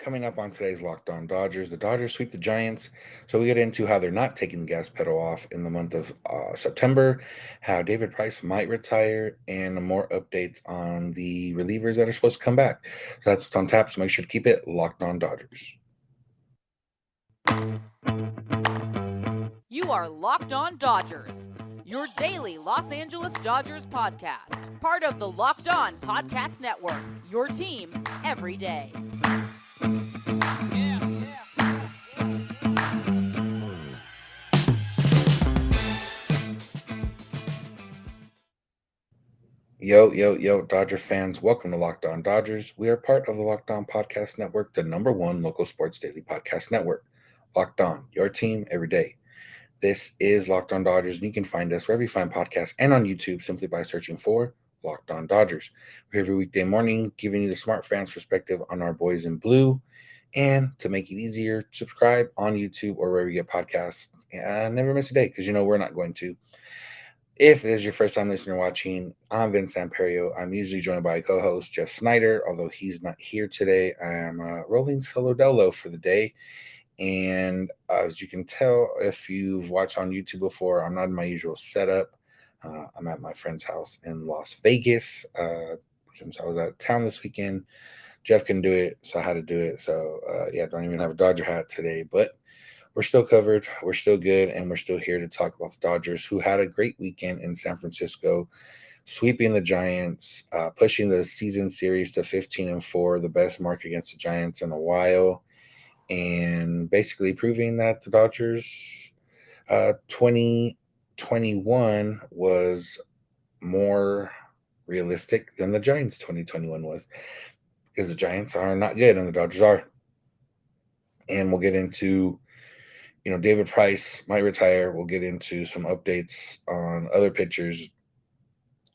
Coming up on today's Locked On Dodgers, the Dodgers sweep the Giants. So we get into how they're not taking the gas pedal off in the month of September, how David Price might retire, and more updates on the relievers that are supposed to come back. So that's what's on tap. So make sure to keep it Locked On Dodgers. You are Locked On Dodgers, your daily Los Angeles Dodgers podcast. Part of the Locked On Podcast Network, your team every day. Yo, Dodger fans, welcome to Locked On Dodgers. We are part of the Locked On Podcast Network, the number one local sports daily podcast network. Locked On, your team every day. This is Locked On Dodgers, and you can find us wherever you find podcasts and on YouTube simply by searching for Locked On Dodgers. We're here every weekday morning giving you the smart fans perspective on our boys in blue. And to make it easier, subscribe on YouTube or wherever you get podcasts and never miss a day because you know we're not going to. If this is your first time listening or watching, I'm Vince Samperio. I'm usually joined by co-host Jeff Snider, although he's not here today. I'm rolling solo dolo for the day. And as you can tell, if you've watched on YouTube before, I'm not in my usual setup. I'm at my friend's house in Las Vegas. Since I was out of town this weekend, Jeff can do it, so I had to do it. So yeah, don't even have a Dodger hat today, but we're still covered. We're still good, and we're still here to talk about the Dodgers, who had a great weekend in San Francisco, sweeping the Giants, pushing the season series to 15-4, the best mark against the Giants in a while, and basically proving that the Dodgers 2021 was more realistic than the Giants 2021 was, because the Giants are not good and the Dodgers are. And we'll get into, David Price might retire. We'll get into some updates on other pitchers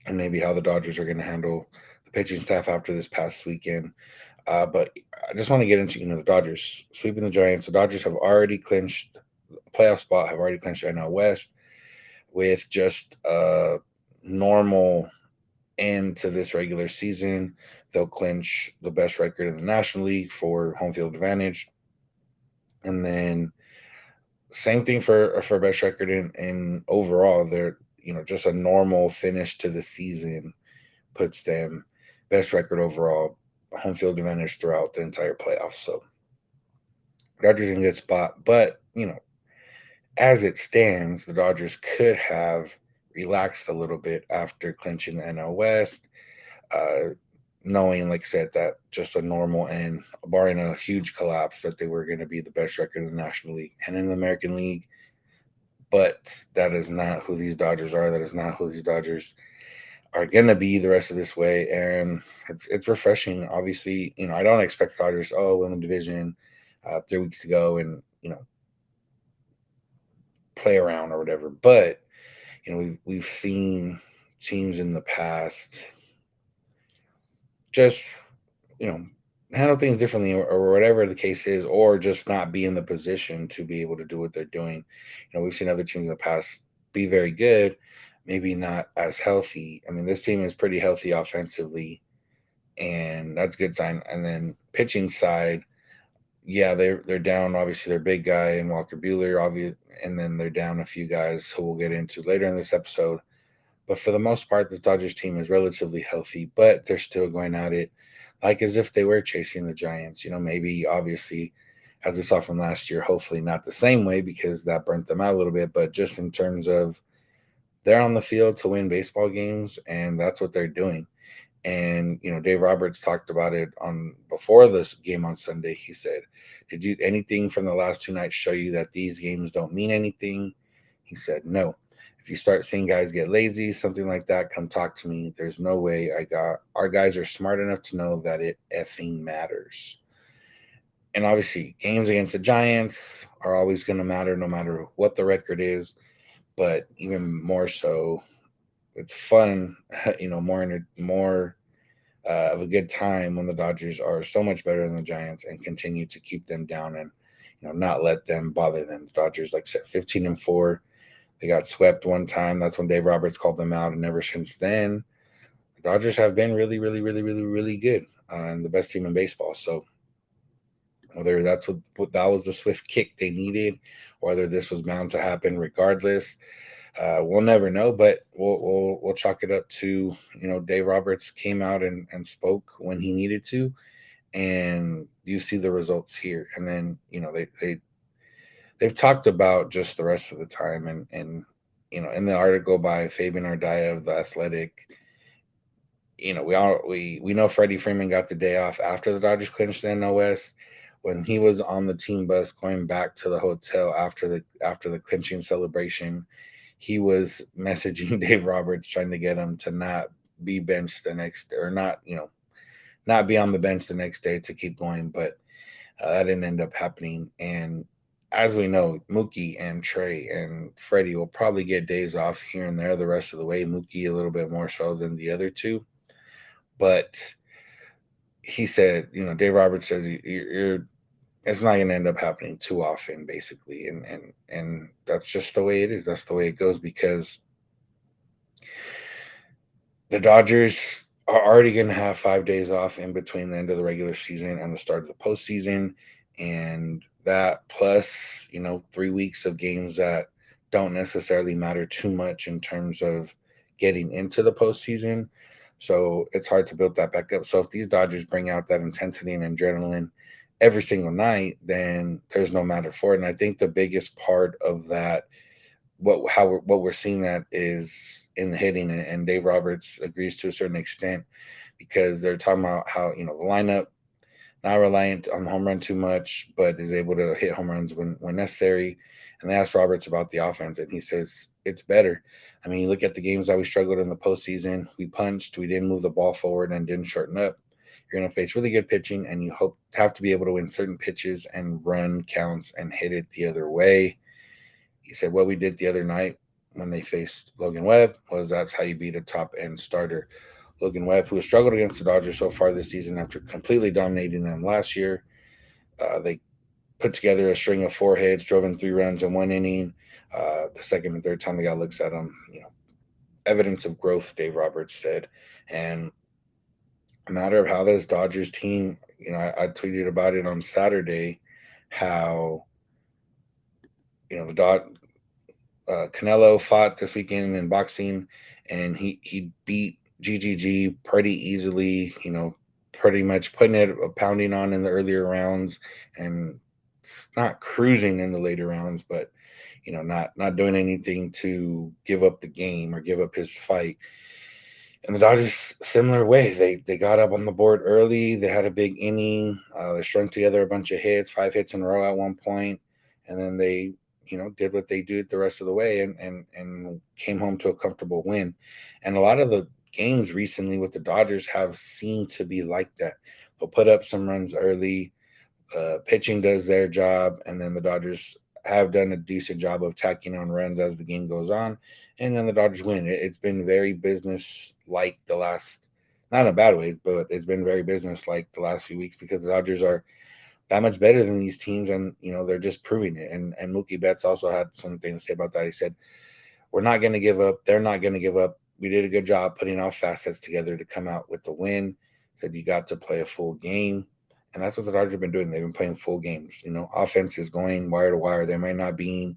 and maybe how the Dodgers are going to handle the pitching staff after this past weekend. But I just want to get into, the Dodgers sweeping the Giants. The Dodgers have already clinched a playoff spot, have already clinched the NL West with just a normal end to this regular season. They'll clinch the best record in the National League for home field advantage. And then same thing for best record in overall. They're, just a normal finish to the season puts them best record overall, home field advantage throughout the entire playoffs. So Dodgers in a good spot. But, as it stands, the Dodgers could have relaxed a little bit after clinching the NL West, uh, knowing, like I said, that just a normal and barring a huge collapse, that they were going to be the best record in the National League and in the American League. But that is not who these Dodgers are. That is not who these Dodgers are going to be the rest of this way. And it's refreshing. Obviously, I don't expect the Dodgers, win the division 3 weeks to go and, play around or whatever. But, we've seen teams in the past just, you know, handle things differently or whatever the case is, or just not be in the position to be able to do what they're doing. We've seen other teams in the past be very good, maybe not as healthy. I mean, this team is pretty healthy offensively, and that's a good sign. And then pitching side, yeah, they're down obviously their big guy and Walker Buehler, obvious, and then they're down a few guys who we'll get into later in this episode. But for the most part, this Dodgers team is relatively healthy, but they're still going at it like as if they were chasing the Giants. Maybe obviously, as we saw from last year, hopefully not the same way because that burnt them out a little bit, but just in terms of they're on the field to win baseball games, and that's what they're doing. And Dave Roberts talked about it on before this game on Sunday. He said, "Did you anything from the last 2 nights show you that these games don't mean anything?" He said, "No. If you start seeing guys get lazy, something like that, come talk to me. There's no way our guys are smart enough to know that it effing matters." And obviously, games against the Giants are always going to matter no matter what the record is. But even more so, it's fun, more of a good time when the Dodgers are so much better than the Giants and continue to keep them down and not let them bother them. The Dodgers, like I said, 15-4. They got swept one time. That's when Dave Roberts called them out, and ever since then, the Dodgers have been really, really, really, really, really good and the best team in baseball. So Whether that's what that was the swift kick they needed, or whether this was bound to happen regardless, we'll never know. But we'll chalk it up to, Dave Roberts came out and spoke when he needed to, and you see the results here. And then they've talked about just the rest of the time, and in the article by Fabian Ardaya of the Athletic, we know Freddie Freeman got the day off after the Dodgers clinched the NL West. When he was on the team bus going back to the hotel after the clinching celebration, he was messaging Dave Roberts trying to get him to not be benched the next, or not be on the bench the next day to keep going. But that didn't end up happening. And as we know, Mookie and Trey and Freddie will probably get days off here and there the rest of the way. Mookie a little bit more so than the other two. But he said, Dave Roberts says you're it's not going to end up happening too often, basically, and that's just the way it is. That's the way it goes, because the Dodgers are already going to have 5 days off in between the end of the regular season and the start of the postseason, and that plus 3 weeks of games that don't necessarily matter too much in terms of getting into the postseason. So it's hard to build that back up. So if these Dodgers bring out that intensity and adrenaline every single night, then there's no matter for it. And I think the biggest part of that, what we're seeing that is in the hitting, and Dave Roberts agrees to a certain extent, because they're talking about how the lineup not reliant on the home run too much, but is able to hit home runs when necessary. And they asked Roberts about the offense, and he says it's better. I mean, you look at the games that we struggled in the postseason. We punched, we didn't move the ball forward, and didn't shorten up. You're going to face really good pitching, and you have to be able to win certain pitches and run counts and hit it the other way. He said what we did the other night when they faced Logan Webb was that's how you beat a top end starter. Logan Webb, who has struggled against the Dodgers so far this season after completely dominating them last year. They put together a string of 4 hits, drove in 3 runs in 1 inning. The second and third time the guy looks at him, evidence of growth, Dave Roberts said. And a matter of how this Dodgers team, I tweeted about it on Saturday, how, the Canelo fought this weekend in boxing, and he beat GGG pretty easily. Pretty much putting it pounding on in the earlier rounds, and it's not cruising in the later rounds, but not doing anything to give up the game or give up his fight. And the Dodgers, similar way, they got up on the board early. They had a big inning. They strung together a bunch of hits, 5 hits in a row at one point, and then they did what they did the rest of the way, and came home to a comfortable win. And a lot of the games recently with the Dodgers have seemed to be like that. They'll put up some runs early, pitching does their job, and then the Dodgers have done a decent job of tacking on runs as the game goes on, and then the Dodgers win. It's been very business like the last, not in a bad way, but it's been very business like the last few weeks, because the Dodgers are that much better than these teams, and they're just proving it. And Mookie Betts also had something to say about that. He said, "We're not going to give up. They're not going to give up. We did a good job putting all facets together to come out with the win." Said you got to play a full game, and that's what the Dodgers have been doing. They've been playing full games. Offense is going wire to wire. They might not be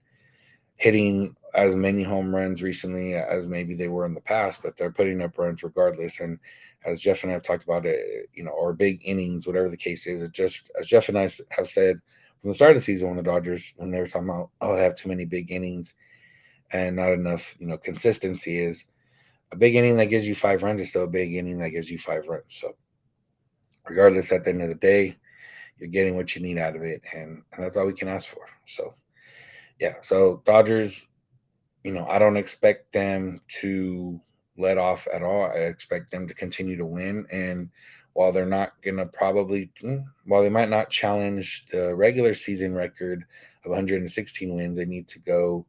hitting as many home runs recently as maybe they were in the past, but they're putting up runs regardless. And as Jeff and I have talked about it, or big innings, whatever the case is, it just, as Jeff and I have said from the start of the season, when the Dodgers, when they were talking about, oh, they have too many big innings and not enough, consistency, is a big inning that gives you 5 runs is still a big inning that gives you 5 runs. So regardless, at the end of the day, you're getting what you need out of it, and that's all we can ask for. So yeah, so Dodgers, I don't expect them to let off at all. I expect them to continue to win. And while they're not going to while they might not challenge the regular season record of 116 wins, they need to go,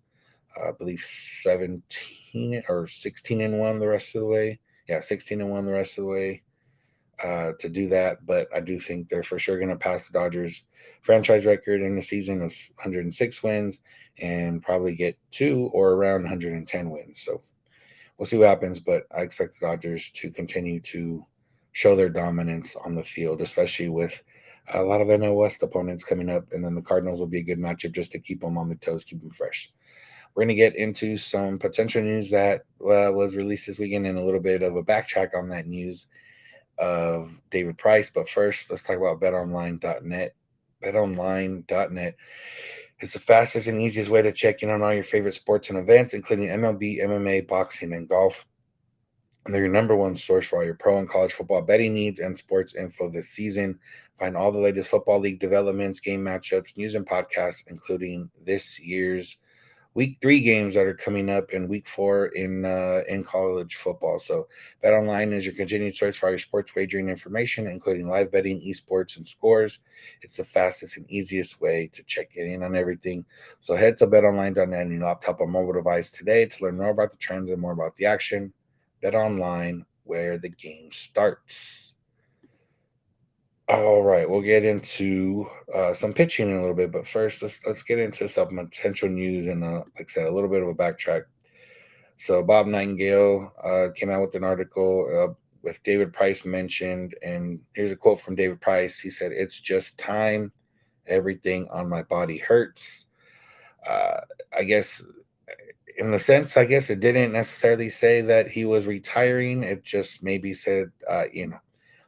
I believe, 17 or 16-1 the rest of the way. Yeah, 16-1 the rest of the way to do that. But I do think they're for sure going to pass the Dodgers franchise record in the season of 106 wins, and probably get to or around 110 wins. So we'll see what happens, but I expect the Dodgers to continue to show their dominance on the field, especially with A lot of NL West opponents coming up, and then the Cardinals will be a good matchup just to keep them on their toes, keep them fresh. We're going to get into some potential news that was released this weekend and a little bit of a backtrack on that news of David Price. But first, let's talk about betonline.net. BetOnline.net is the fastest and easiest way to check in on all your favorite sports and events, including MLB, MMA, boxing, and golf. And they're your number one source for all your pro and college football betting needs and sports info this season. Find all the latest football league developments, game matchups, news, and podcasts, including this year's week 3 games that are coming up in week 4 in college football. So BetOnline is your continued source for all your sports wagering information, including live betting, esports, and scores. It's the fastest and easiest way to check in on everything. So head to betonline.net on your laptop or mobile device today to learn more about the trends and more about the action. BetOnline, where the game starts. All right, we'll get into some pitching in a little bit, but first let's get into some potential news and like I said, a little bit of a backtrack. So Bob Nightingale came out with an article with David Price mentioned, and here's a quote from David Price. He said, "It's just time. Everything on my body hurts." Uh, I guess in the sense, I guess it didn't necessarily say that he was retiring. It just maybe said,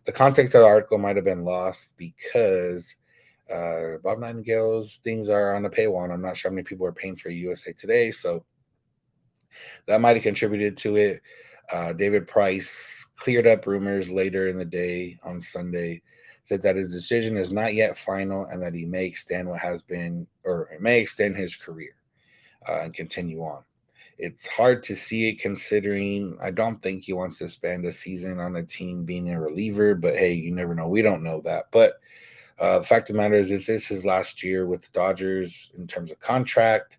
the context of the article might have been lost because Bob Nightingale's things are on the paywall, and I'm not sure how many people are paying for USA Today, so that might have contributed to it. David Price cleared up rumors later in the day on Sunday, said that his decision is not yet final and that he may extend what has been, or may extend his career and continue on. It's hard to see it considering I don't think he wants to spend a season on a team being a reliever, but hey, you never know. We don't know that. But the fact of the matter is, this is his last year with the Dodgers in terms of contract.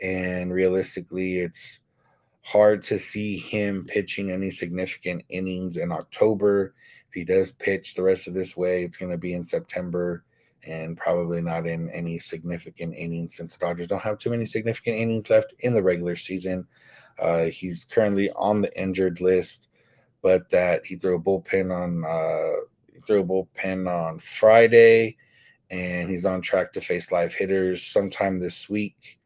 And realistically, it's hard to see him pitching any significant innings in October. If he does pitch the rest of this way, it's going to be in September and probably not in any significant innings since the Dodgers don't have too many significant innings left in the regular season. He's currently on the injured list, but that he threw a bullpen on Friday, and he's on track to face live hitters sometime this week.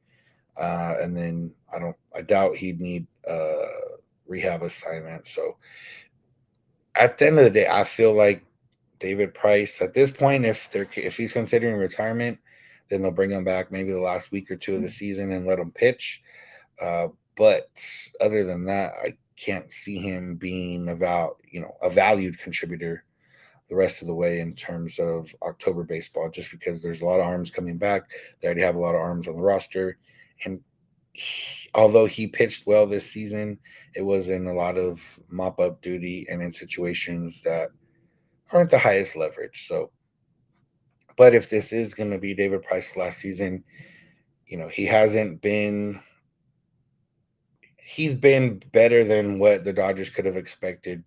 And then I doubt he'd need a rehab assignment. So at the end of the day, I feel like David Price at this point, if he's considering retirement, then they'll bring him back maybe the last week or two of the season and let him pitch. Uh, but other than that, I can't see him being a valued contributor the rest of the way in terms of October baseball, just because there's a lot of arms coming back. They already have a lot of arms on the roster, and although he pitched well this season, it was in a lot of mop up duty and in situations that aren't the highest leverage. So, but if this is going to be David Price's last season, he hasn't been. He's been better than what the Dodgers could have expected,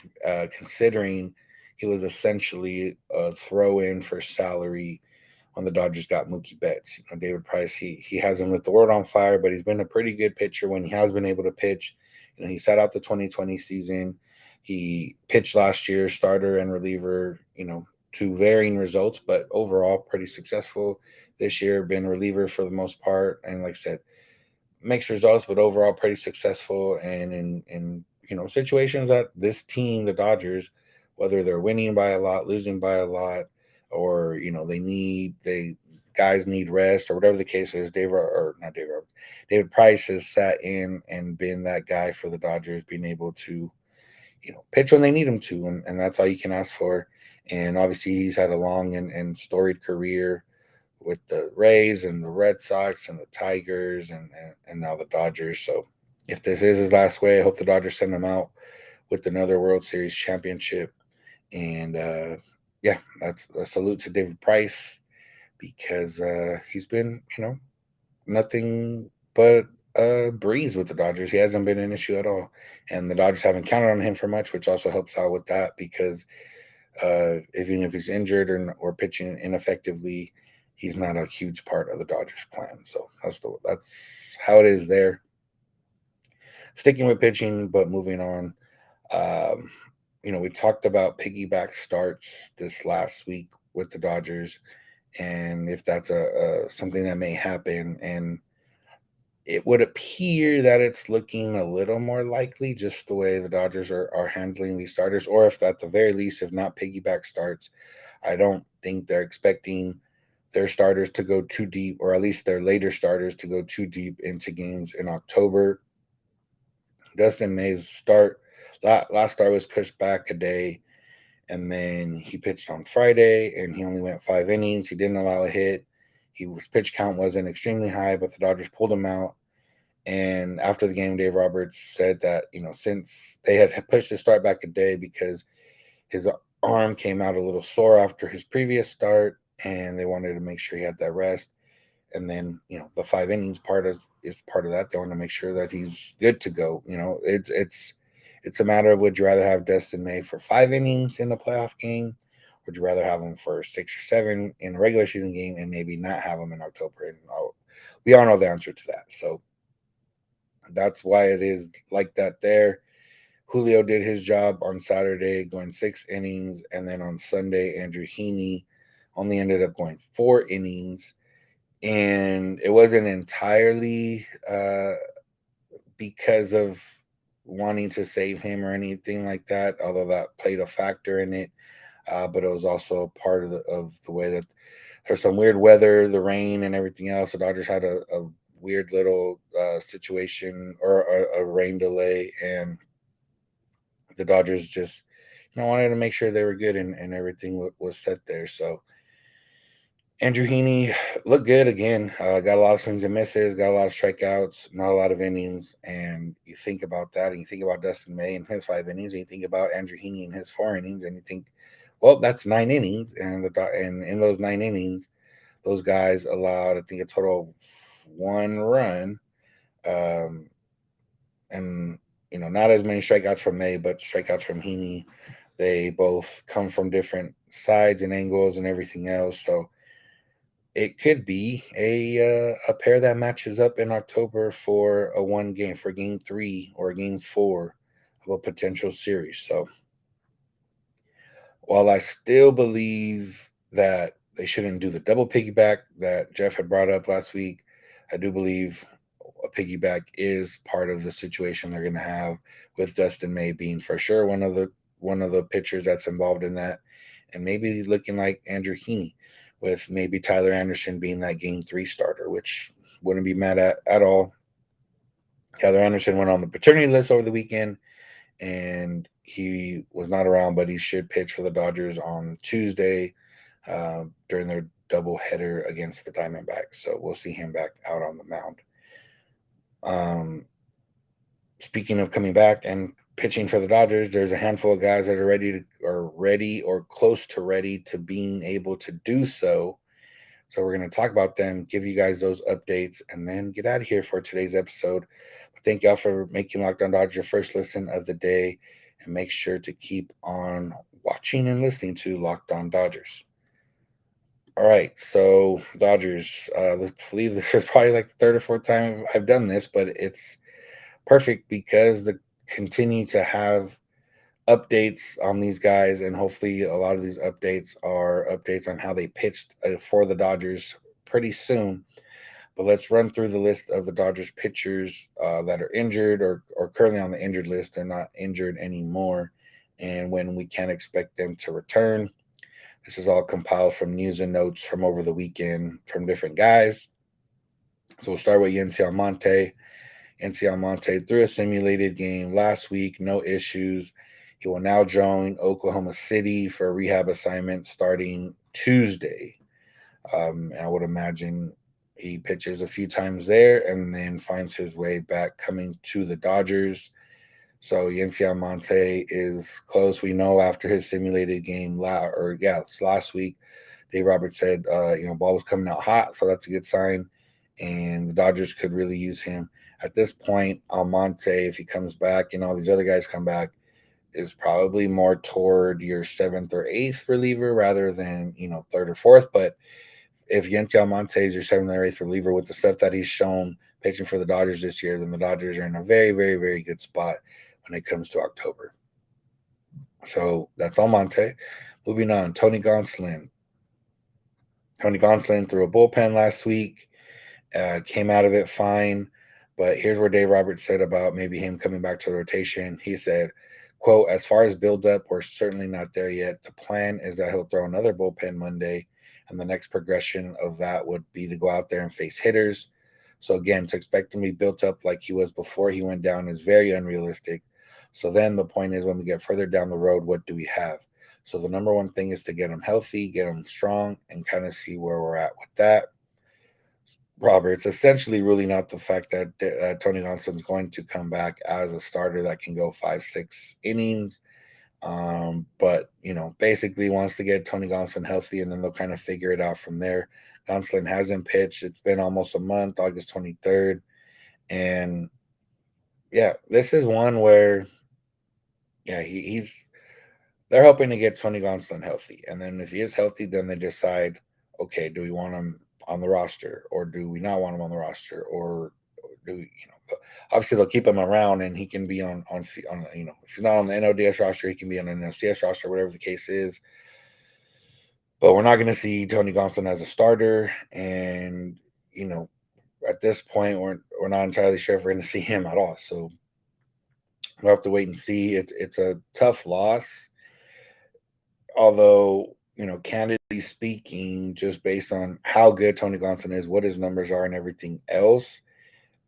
considering he was essentially a throw in for salary when the Dodgers got Mookie Betts. David Price, he hasn't lit the world on fire, but he's been a pretty good pitcher when he has been able to pitch. He sat out the 2020 season. He pitched last year, starter and reliever, to varying results, but overall pretty successful this year. Been a reliever for the most part, and like I said, mixed results, but overall pretty successful. And in situations that this team, the Dodgers, whether they're winning by a lot, losing by a lot, or they guys need rest or whatever the case is, David Price has sat in and been that guy for the Dodgers, being able to pitch when they need him to, and that's all you can ask for. And obviously, he's had a long and storied career with the Rays and the Red Sox and the Tigers and now the Dodgers. So if this is his last way, I hope the Dodgers send him out with another World Series championship. And yeah, that's a salute to David Price because he's been, nothing but a breeze with the Dodgers. He hasn't been an issue at all. And the Dodgers haven't counted on him for much, which also helps out with that because even if he's injured or pitching ineffectively, he's not a huge part of the Dodgers plan. So that's how it is there. Sticking with pitching, but moving on. Um, we talked about piggyback starts this last week with the Dodgers, and if that's a something that may happen. And it would appear that it's looking a little more likely, just the way the Dodgers are handling these starters, or if at the very least, if not piggyback starts, I don't think they're expecting their starters to go too deep, or at least their later starters to go too deep into games in October. Dustin May's last start was pushed back a day, and then he pitched on Friday, and he only went 5 innings. He didn't allow a hit. His pitch count wasn't extremely high, but the Dodgers pulled him out. And after the game, Dave Roberts said that, since they had pushed his start back a day because his arm came out a little sore after his previous start, and they wanted to make sure he had that rest. And then, the 5 innings part is part of that. They want to make sure that he's good to go. It's a matter of, would you rather have Dustin May for 5 innings in a playoff game? Would you rather have him for 6 or 7 in a regular season game and maybe not have him in October? And we all know the answer to that. So that's why it is like that there. Julio did his job on Saturday, going 6 innings, and then on Sunday, Andrew Heaney only ended up going 4 innings, and it wasn't entirely because of wanting to save him or anything like that, although that played a factor in it. But it was also a part of the way that there's some weird weather, the rain and everything else. The Dodgers had a weird little situation, or a rain delay, and the Dodgers just wanted to make sure they were good, and everything was set there. So Andrew Heaney looked good again. Got a lot of swings and misses, got a lot of strikeouts, not a lot of innings. And you think about that, and you think about Dustin May and his 5 innings, and you think about Andrew Heaney and his 4 innings, and you think, well, that's 9 innings, and in those 9 innings, those guys allowed, I think, a total of 1 run, um, and not as many strikeouts from May, but strikeouts from Heaney. They both come from different sides and angles and everything else, so it could be a pair that matches up in October for a one game, for game 3 or game 4 of a potential series. So while I still believe that they shouldn't do the double piggyback that Jeff had brought up last week, I do believe a piggyback is part of the situation they're going to have, with Dustin May being for sure one of the pitchers that's involved in that, and maybe looking like Andrew Heaney, with maybe Tyler Anderson being that game 3 starter, which wouldn't be mad at all. Tyler Anderson went on the paternity list over the weekend, and he was not around, but he should pitch for the Dodgers on Tuesday during their doubleheader against the Diamondbacks. So we'll see him back out on the mound. Um, Speaking of coming back and pitching for the Dodgers, there's a handful of guys that are ready or close to ready to being able to do so. So we're going to talk about them, give you guys those updates, and then get out of here for today's episode. Thank y'all for making Locked On Dodgers your first listen of the day, and make sure to keep on watching and listening to Locked On Dodgers. All right, so Dodgers. I believe this is probably like the third or fourth time I've done this, but it's perfect because the continue to have updates on these guys, and hopefully a lot of these updates are updates on how they pitched for the Dodgers pretty soon. But let's run through the list of the Dodgers pitchers that are injured, or currently on the injured list. They're not injured anymore, and when we can expect them to return. This is all compiled from news and notes from over the weekend from different guys. So we'll start with Yency Almonte. Yency Almonte threw a simulated game last week, no issues. He will now join Oklahoma City for a rehab assignment starting Tuesday. And I would imagine he pitches a few times there and then finds his way back coming to the Dodgers. So Yency Almonte is close. We know after his simulated game last week, Dave Roberts said, ball was coming out hot, so that's a good sign. And the Dodgers could really use him. At this point, Almonte, if he comes back and all these other guys come back, is probably more toward your 7th or 8th reliever rather than, 3rd or 4th. But if Yency Almonte is your 7th or 8th reliever with the stuff that he's shown pitching for the Dodgers this year, then the Dodgers are in a very, very, very good spot when it comes to October. So that's Almonte. Moving on, Tony Gonsolin. Tony Gonsolin threw a bullpen last week, came out of it fine. But here's where Dave Roberts said about maybe him coming back to the rotation. He said, quote, as far as build up, we're certainly not there yet. The plan is that he'll throw another bullpen Monday, and the next progression of that would be to go out there and face hitters. So again, to expect him to be built up like he was before he went down is very unrealistic. So then the point is when we get further down the road, what do we have? So the number one thing is to get him healthy, get him strong, and kind of see where we're at with that. Robert, it's essentially really not the fact that Tony Gonsolin's going to come back as a starter that can go 5, 6 innings. But basically wants to get Tony Gonsolin healthy, and then they'll kind of figure it out from there. Gonsolin hasn't pitched; it's been almost a month, August 23rd, and yeah, this is one where yeah he's they're hoping to get Tony Gonsolin healthy, and then if he is healthy, then they decide, okay, do we want him on the roster, or do we not want him on the roster, or do we, obviously they'll keep him around, and he can be on if he's not on the NODS roster, he can be on the NOCS roster, whatever the case is. But we're not going to see Tony Gonsolin as a starter, and you know, at this point, we're not entirely sure if we're going to see him at all. So we'll have to wait and see. It's a tough loss, although candidly speaking, just based on how good Tony Gonsolin is, what his numbers are, and everything else,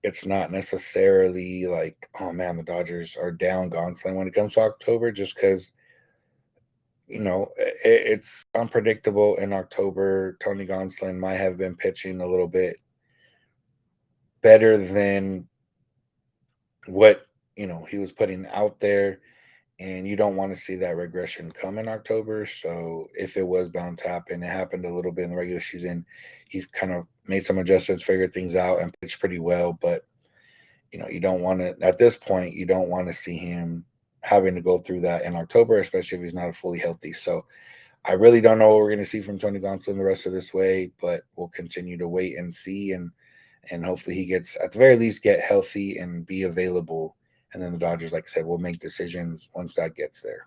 it's not necessarily like, oh man, the Dodgers are down Gonsolin when it comes to October, just because it's unpredictable in October. Tony Gonsolin might have been pitching a little bit better than what he was putting out there, and you don't want to see that regression come in October. So if it was bound to happen, it happened a little bit in the regular season. He's kind of made some adjustments, figured things out, and pitched pretty well. But you don't want to, at this point, you don't want to see him having to go through that in October, especially if he's not fully healthy. So I really don't know what we're going to see from Tony Gonsolin the rest of this way, but we'll continue to wait and see, and hopefully he gets, at the very least, get healthy and be available. And then the Dodgers, like I said, will make decisions once that gets there.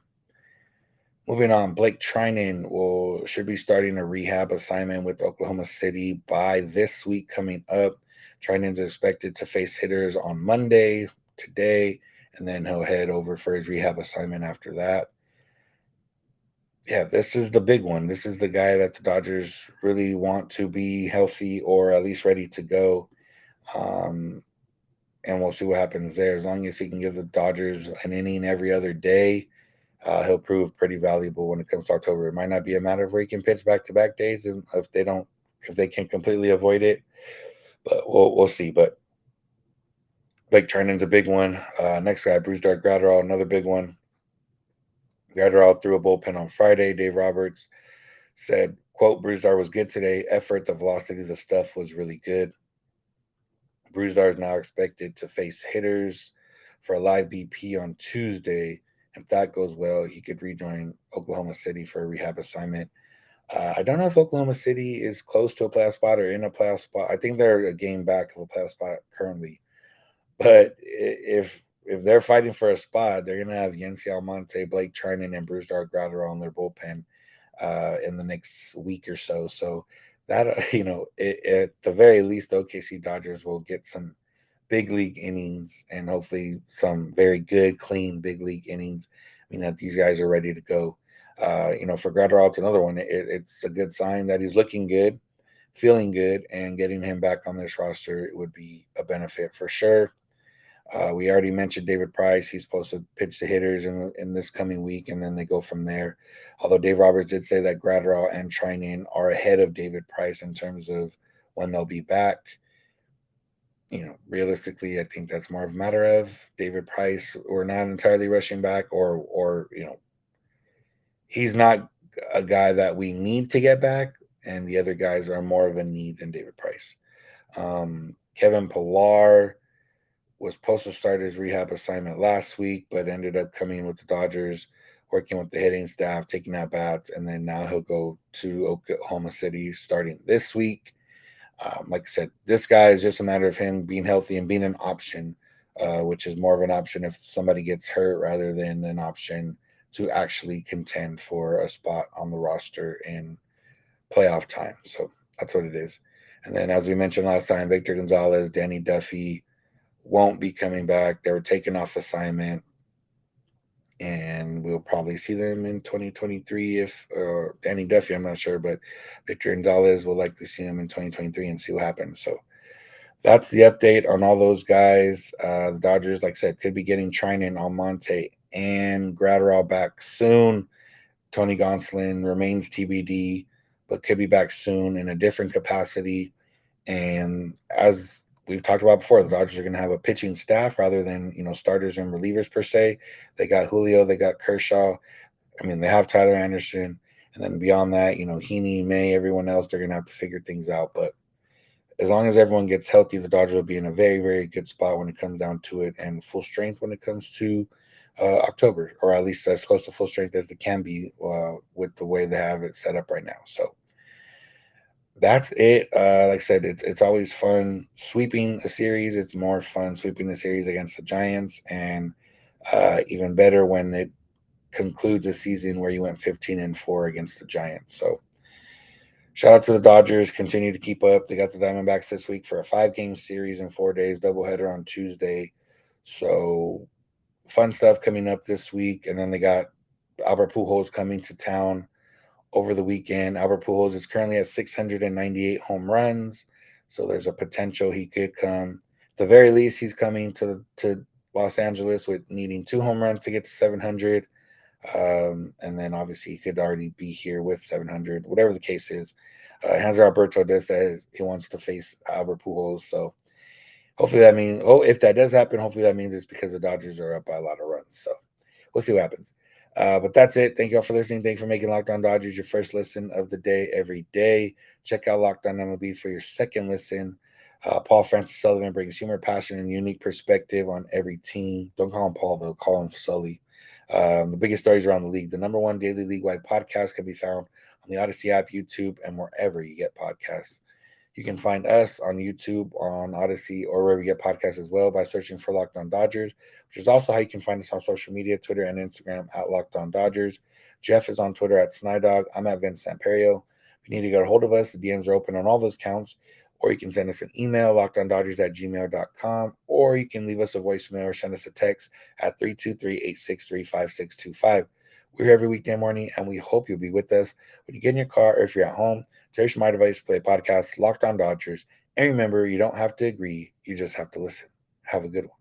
Moving on, Blake Trinan should be starting a rehab assignment with Oklahoma City by this week coming up. Trinan is expected to face hitters on Monday, today, and then he'll head over for his rehab assignment after that. Yeah, this is the big one. This is the guy that the Dodgers really want to be healthy or at least ready to go. Um, and we'll see what happens there. As long as he can give the Dodgers an inning every other day, he'll prove pretty valuable when it comes to October. It might not be a matter of where he can pitch back-to-back days if they can completely avoid it, but we'll see. But Blake Treinen's a big one. Next guy, Bruce Dark Gratterall, another big one. Gratterall threw a bullpen on Friday. Dave Roberts said, quote, Bruzdar was good today. Effort, the velocity, the stuff was really good. Bruzdar is now expected to face hitters for a live BP on Tuesday. If that goes well, he could rejoin Oklahoma City for a rehab assignment. I don't know if Oklahoma City is close to a playoff spot or in a playoff spot. I think they're a game back of a playoff spot currently. But if they're fighting for a spot, they're going to have Yency Almonte, Blake Trinan, and Bruce Gratterall on their bullpen in the next week or so. So that at the very least, the OKC Dodgers will get some big league innings and hopefully some very good, clean big league innings. I mean that these guys are ready to go. For Gratterall, it's another one. It's a good sign that he's looking good, feeling good, and getting him back on this roster would be a benefit for sure. We already mentioned David Price. He's supposed to pitch the hitters in this coming week, and then they go from there. Although Dave Roberts did say that Gratterall and Trinan are ahead of David Price in terms of when they'll be back. Realistically, I think that's more of a matter of David Price. We're not entirely rushing back, or he's not a guy that we need to get back, and the other guys are more of a need than David Price. Kevin Pillar was supposed to start his rehab assignment last week, but ended up coming with the Dodgers, working with the hitting staff, taking at bats, and then now he'll go to Oklahoma City starting this week. Like I said, this guy is just a matter of him being healthy and being an option, which is more of an option if somebody gets hurt rather than an option to actually contend for a spot on the roster in playoff time. So that's what it is. And then, as we mentioned last time, Victor Gonzalez, Danny Duffy won't be coming back. They were taken off assignment, and we'll probably see them in 2023. If Danny Duffy, I'm not sure, but Victor Gonzalez will likely see him in 2023 and see what happens. So that's the update on all those guys. The Dodgers, like I said, could be getting Trinan, Almonte, and Gratterall back soon. Tony Gonsolin remains TBD, but could be back soon in a different capacity. And as we've talked about before, the Dodgers are going to have a pitching staff rather than starters and relievers per se. They got Julio, they got Kershaw. I mean, they have Tyler Anderson, and then beyond that, Heaney, May, everyone else, they're going to have to figure things out. But as long as everyone gets healthy, the Dodgers will be in a very, very good spot when it comes down to it, and full strength when it comes to October, or at least as close to full strength as they can be with the way they have it set up right now. So that's it. Like I said, it's always fun sweeping a series. It's more fun sweeping the series against the Giants, and even better when it concludes a season where you went 15-4 against the Giants. So shout out to the Dodgers. Continue to keep up. They got the Diamondbacks this week for a 5-game series in 4 days, doubleheader on Tuesday. So fun stuff coming up this week. And then they got Albert Pujols coming to town over the weekend. Albert Pujols is currently at 698 home runs. So there's a potential he could come. At the very least, he's coming to Los Angeles with needing 2 home runs to get to 700. And then obviously he could already be here with 700, whatever the case is. Hanser Alberto does say he wants to face Albert Pujols. So hopefully that means, if that does happen, hopefully that means it's because the Dodgers are up by a lot of runs. So we'll see what happens. But that's it. Thank you all for listening. Thank you for making Locked On Dodgers your first listen of the day every day. Check out Locked On MLB for your second listen. Paul Francis Sullivan brings humor, passion, and unique perspective on every team. Don't call him Paul, though. Call him Sully. The biggest stories around the league. The number one daily league-wide podcast can be found on the Odyssey app, YouTube, and wherever you get podcasts. You can find us on YouTube, on Odyssey, or wherever you get podcasts as well by searching for Locked On Dodgers, which is also how you can find us on social media, Twitter and Instagram at Locked On Dodgers. Jeff is on Twitter at Snider. I'm at Vince Samperio. If you need to get a hold of us, the DMs are open on all those counts, or you can send us an email, lockedondodgers@gmail.com, or you can leave us a voicemail or send us a text at 323-863-5625. We're here every weekday morning, and we hope you'll be with us when you get in your car or if you're at home. Tell your smart device to play a podcast, Locked On Dodgers. And remember, you don't have to agree, you just have to listen. Have a good one.